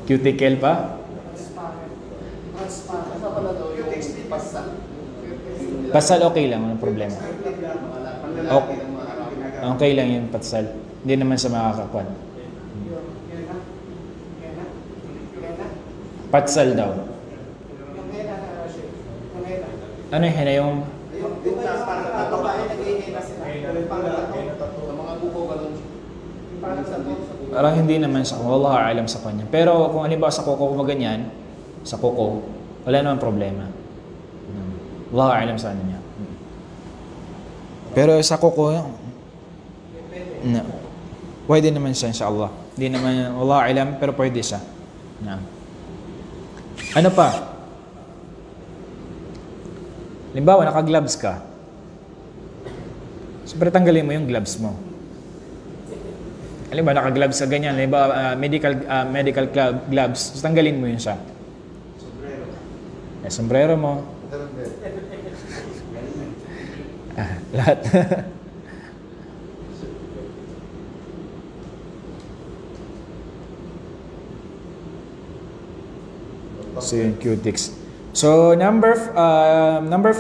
Cuticle pa? Pasal okay lang, walang problema. Okay lang yung patsal. Hindi naman sa makakakuan. Patsal daw. Ano yung hena yung... Parang hindi naman sa kuko. Wallahu a'lam sa kanya. Pero kung halimbawa sa kuko maganyan, sa kuko, wala naman problema. Wallahu a'lam sa ano niya. Pero sa kuko, no. Pwede naman siya, insyaAllah. Hindi naman, wallahu a'lam, pero pwede siya. No. Ano pa? Halimbawa, naka-gloves ka. Siyempre, tanggalin mo yung gloves mo. Halimbawa, naka-gloves ka ganyan. Halimbawa, medical gloves. So, tanggalin mo yun siya. Sombrero mo. Lahat. So, yung cutics. So, number 5.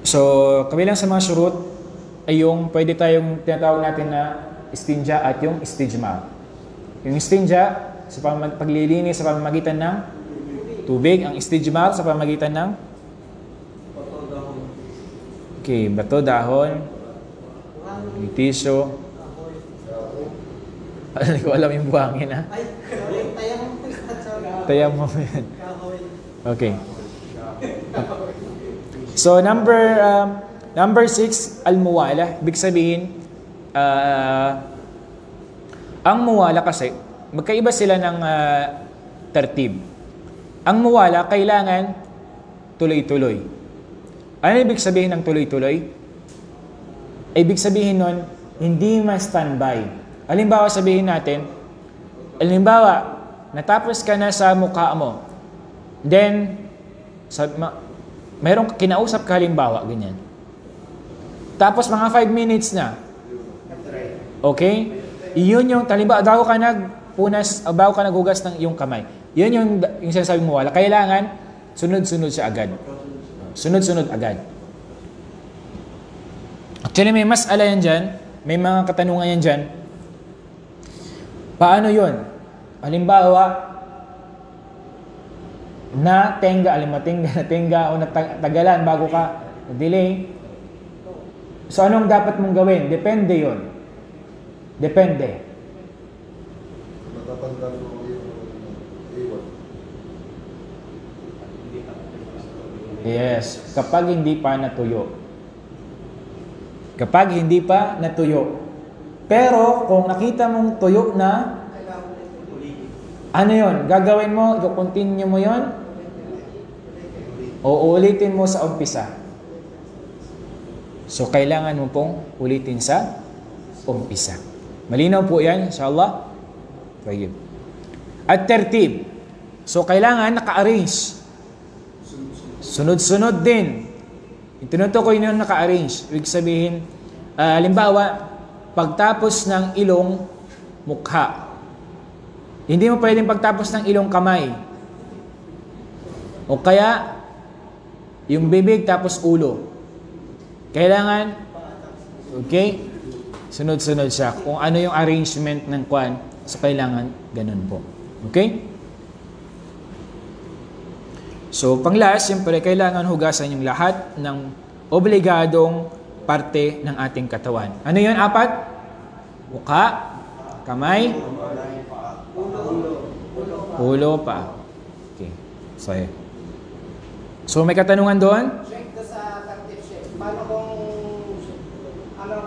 So, kabilang sa mga surut ay yung pwede tayong tinatawag natin na istinja at yung istijmar. Yung istinja sa paglilinis sa pamamagitan ng tubig. Ang istijmar sa pamamagitan ng bato, dahon, tissue. Hindi ko alam yung buhangin, ha? Tayam mo yan. Okay. So, number 6, al-muwala. Ibig sabihin, ang muwala kasi, magkaiba sila ng tertib. Ang muwala, kailangan tuloy-tuloy. Ano ibig sabihin ng tuloy-tuloy? Ibig sabihin nun, hindi ma-standby. Halimbawa, sabihin natin, natapos ka na sa mukha mo. Then, mayroong kinausap ka halimbawa, ganyan. Tapos mga 5 minutes na. Okay? Iyon yung, halimbawa, bago ka naghugas ng iyong kamay. Yun yung sinasabi mo, wala. Kailangan, sunod-sunod siya agad. Sunod-sunod agad. Actually, may masala yan dyan. May mga katanungan yan dyan. Paano yun? Halimbawa, natenga o natagalan bago ka delay. So, anong dapat mong gawin? Depende yun. Depende. Yes, kapag hindi pa natuyo. Kapag hindi pa natuyo. Pero, kung nakita mong tuyo na, ano yun? Gagawin mo, i-continue mo yun, o ulitin mo sa umpisa. So, kailangan mo pong ulitin sa umpisa. Malinaw po yan, insyaAllah. Tayyib. At tertib. So, kailangan naka-arrange. Sunod-sunod din. Tinutukoy nyo naka-arrange. Ibig sabihin, halimbawa, pagtapos ng ilong, mukha. Hindi mo pwedeng pagtapos ng ilong kamay. O kaya, yung bibig tapos ulo. Kailangan, okay? Sunod-sunod siya. Kung ano yung arrangement ng kwan, so kailangan ganun po. Okay? So, pang-last, siyempre, kailangan hugasan yung lahat ng obligadong parte ng ating katawan. Ano yun? 4? Mukha, kamay, ulo, paa. Okay. So, may katanungan doon? Check ka sa tactic check. Paano kung ilong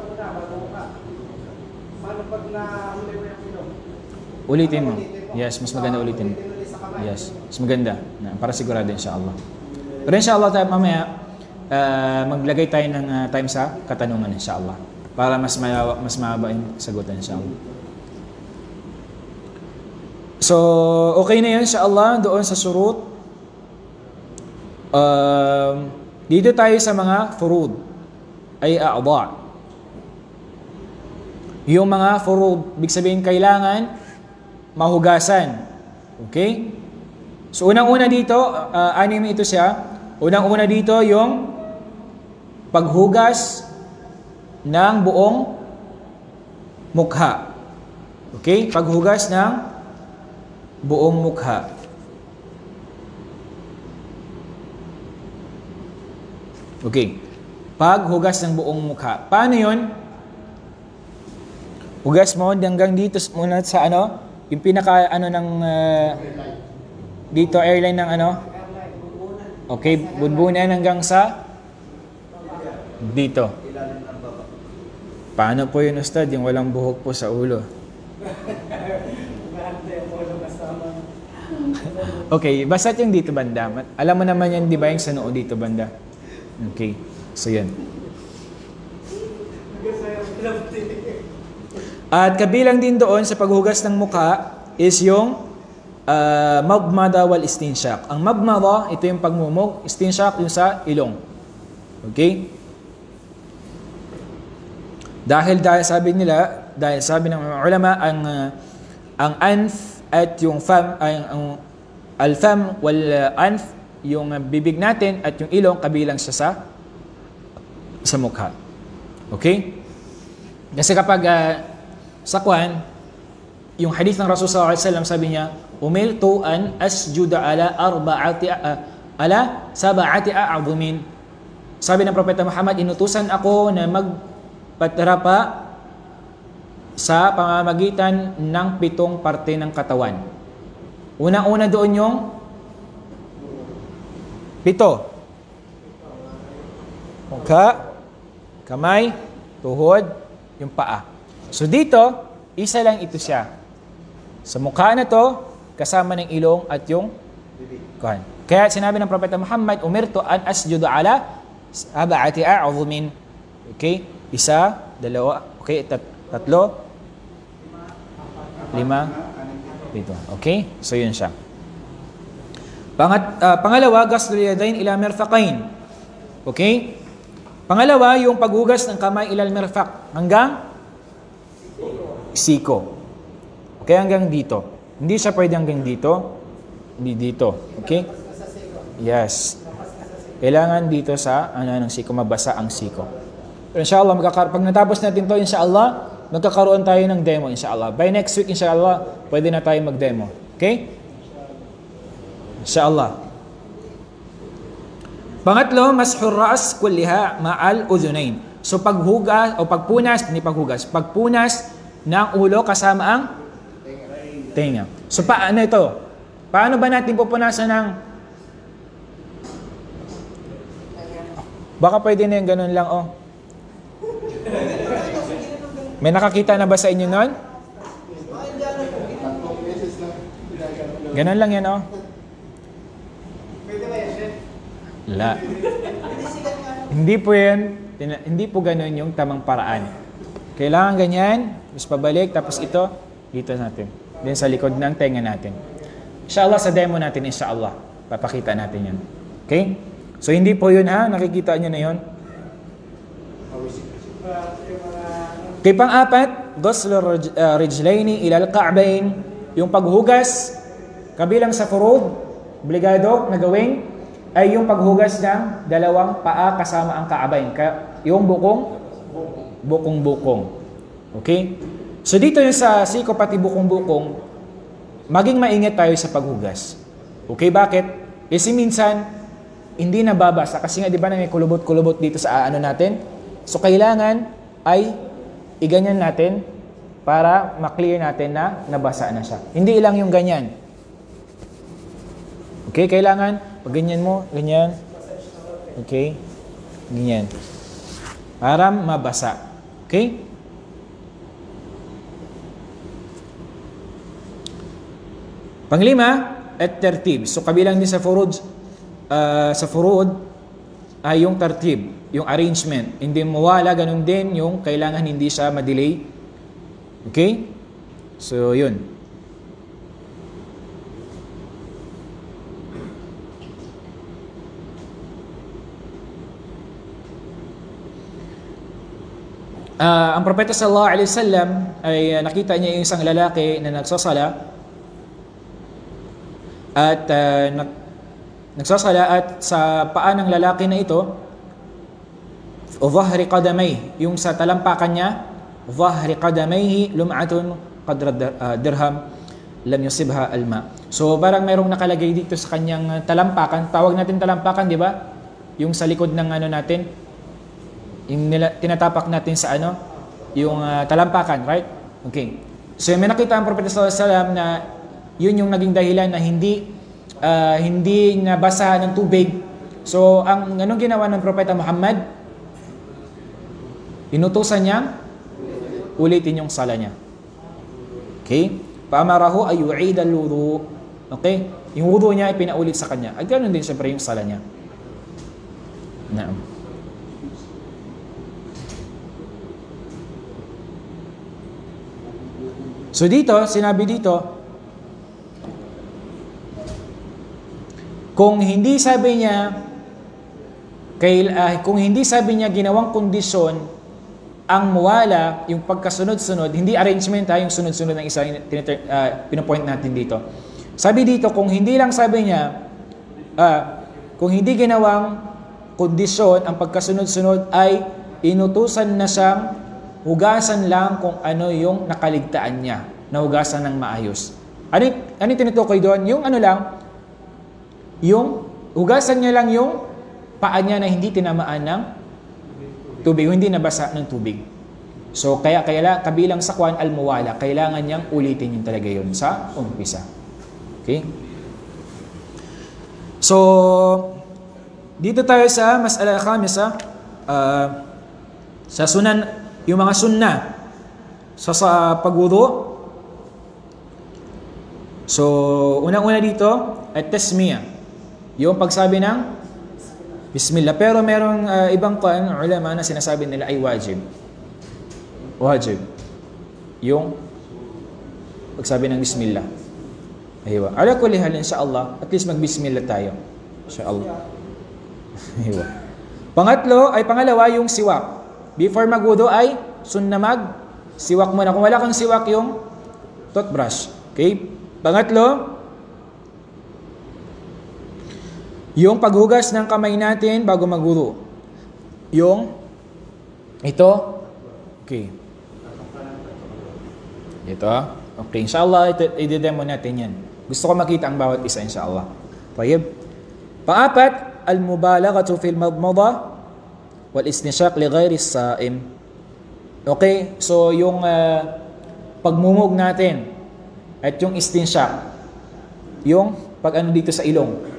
ko na, bago ka? Paano pag nahuli mo yung ilong? Ulitin mo. Yes, mas maganda ulitin mo. Yes, mas maganda. Para sigurado, insyaAllah. Pero insyaAllah, mamaya, maglagay tayo ng time sa katanungan, insyaAllah. Para mas mahaba yung sagutan, insyaAllah. So, okay na yun, insyaAllah, doon sa surut. Dito tayo sa mga furud, ay a'adha. Yung mga furud, big sabihin kailangan mahugasan. Okay? So unang-una dito, anim ito siya. Unang-una dito yung paghugas ng buong mukha. Okay? Paghugas ng buong mukha. Okay. Paghugas ng buong mukha. Paano yun? Hugas mo hanggang dito muna sa ano? Yung pinaka ano ng dito airline ng ano? Okay, bunbunan hanggang sa dito. Paano po yun, Ustad? Yung walang buhok po sa ulo. Okay, basta yung dito banda. Alam mo naman yan, di ba, yung sa noo dito banda? Okay, so yan. At kabilang din doon sa paghugas ng mukha is yung mabmada wal istinshaq. Ang mabmada, ito yung pagmumog. Istinshaq yung sa ilong. Okay? Dahil sabi ng mga ulama, ang anf at yung fam, ang al-fam wal anf, yung bibig natin at yung ilong, kabilang siya sa mukha. Okay? Kasi kapag sa Kwan, yung hadith ng Rasul sallallahu alaihi wasallam, sabi niya, umirtu an asjuda ala sab'ati a'dhumin. Sabi ng Propeta Muhammad, inutusan ako na magpatrapa sa pamamagitan ng 7 parte ng katawan. Una-una doon yung 7. Mukha, kamay, tuhod, yung paa. So dito, isa lang ito siya. Sa mukha na to, kasama ng ilong at yung kuhan. Kaya sinabi ng Propeta Muhammad, umirtu an asjudu ala sab'ati a'dhumin. Okay? 1, 2, okay, 3, 4, 5, 7. Okay? So yun siya. Pangalawa, ghaslul yadayn ila mirfaqain. Okay? Pangalawa, yung paghugas ng kamay ila mirfaq hanggang siko. Okay, hanggang dito. Hindi siya pwede hanggang dito. Hindi dito. Okay? Yes. Kailangan dito sa ng siko, mabasa ang siko. Pero inshallah, pag natapos natin to, inshallah, magkakaroon tayo ng demo, inshallah. By next week, inshallah, pwede na tayo mag-demo. Okay? Inshallah. Pangatlo, mashur ras kulliha ma'al udhunain. So paghugas o pagpunas ng ulo kasama ang tenga. So paano ito? Paano ba natin pupunasan ng baka pwede na yung ganun lang, oh. May nakakita na ba sa inyo nun? Ganun lang yan, oh. La. Hindi po yan. Hindi po ganun yung tamang paraan. Kailangan ganyan, tapos pabalik, tapos ito, dito natin. Then sa likod ng tenga natin. Inshallah, sa demo natin, inshallah, papakita natin yan. Okay? So hindi po yun, ha? Nakikita nyo na yun? Okay, pang-apat, ghusl rijlaini ila al-ka'bayn, yung paghugas, kabilang sa furud, obligado na gawin, ay yung paghugas ng 2 paa kasama ang ka'bayn. Yung bukong-bukong. Okay? So dito yung sa siko pati bukong-bukong, maging maingat tayo sa paghugas. Okay, bakit? Kasi minsan, hindi nababasa. Kasi nga, di ba na may kulubot-kulubot dito sa ano natin? So kailangan ay iganyan natin para maklear natin na nabasa na siya. Hindi lang yung ganyan. Okay, kailangan, pag ganyan mo, ganyan. Okay? Ganyan. Para mabasa. Okay? Panglima, at-tertib. So kabilang din sa furud ay yung tertib, yung arrangement. Hindi mawala, ganun din yung kailangan hindi siya ma-delay. Okay? So yun. Ang propeta sallallahu alaihi wasallam ay nakita niya yung isang lalaki na nagsasala at nagsasala at sa paa ng lalaki na ito dhahri qadamay, yung sa talampakan niya, dhahri qadamayhi lum'atun qadra dirham lam yusibha alma. So parang mayroong nakalagay dito sa kanyang talampakan, tawag natin talampakan, di ba? Yung sa likod ng ano natin, yung tinatapak natin sa ano, yung talampakan, right? Okay. So may nakita ang propeta sallallahu alaihi wasallam na yun yung naging dahilan na hindi nabasa ng tubig. So ang anong ginawa ng propeta Muhammad? Inutusan niya ulitin yung sala niya. Okay? Paamarahu ay yu'id al-wudu. Okay? Yung wudu niya ay pinaulit sa kanya. At ganoon din siyempre yung sala niya. Naam. So dito, sinabi dito, kung hindi sabi niya ginawang kondisyon ang muwala, yung pagkasunod-sunod, hindi arrangement yung sunod-sunod ng isa, pinopoint natin dito. Sabi dito, kung hindi lang sabi niya, kung hindi ginawang kondisyon ang pagkasunod-sunod ay inutusan na siyang hugasan lang kung ano yung nakaligtaan niya, na hugasan ng maayos. Ano tinutukoy doon? Yung ano lang, yung hugasan niya lang yung paa niya na hindi tinamaan ng tubig, hindi nabasa ng tubig. So kaya kabilang sa kwan al-muwala, kailangan niyang ulitin yung talaga yun sa umpisa. Okay? So dito tayo sa mas'ala khamisa, sa sunan, yung mga sunna sa pagwudu. So unang-una dito at tasmiyah, yung pagsabi ng Bismillah. Pero merong ibang ulama na sinasabi nila ay wajib. Wajib. Yung pagsabi ng Bismillah. Aywa. Ala kulli hal, insyaAllah, at least mag-Bismillah tayo. InsyaAllah. Aywa. Pangalawa, yung siwak. Before magwudu ay sunna siwak muna. Kung wala kang siwak, yung toothbrush. Okay? Pangatlo, yung paghugas ng kamay natin bago magwudu. Yung ito. Okay. Ito. Okay. Inshallah, i-demo natin yan. Gusto ko makita ang bawat isa, inshallah. Tayyib. Pang-apat, al-mubalaghatu fil madmada wal istinshaq li ghairi as-sa'im. Okay. So, yung pagmumug natin at yung istinshaq, yung pag-ano dito sa ilong.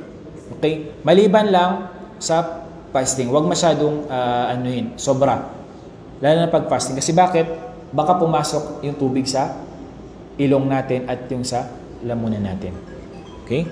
Okay? Maliban lang sa fasting. Huwag masyadong sobra. Lalo na pag fasting. Kasi bakit? Baka pumasok yung tubig sa ilong natin at yung sa lamunan natin. Okay?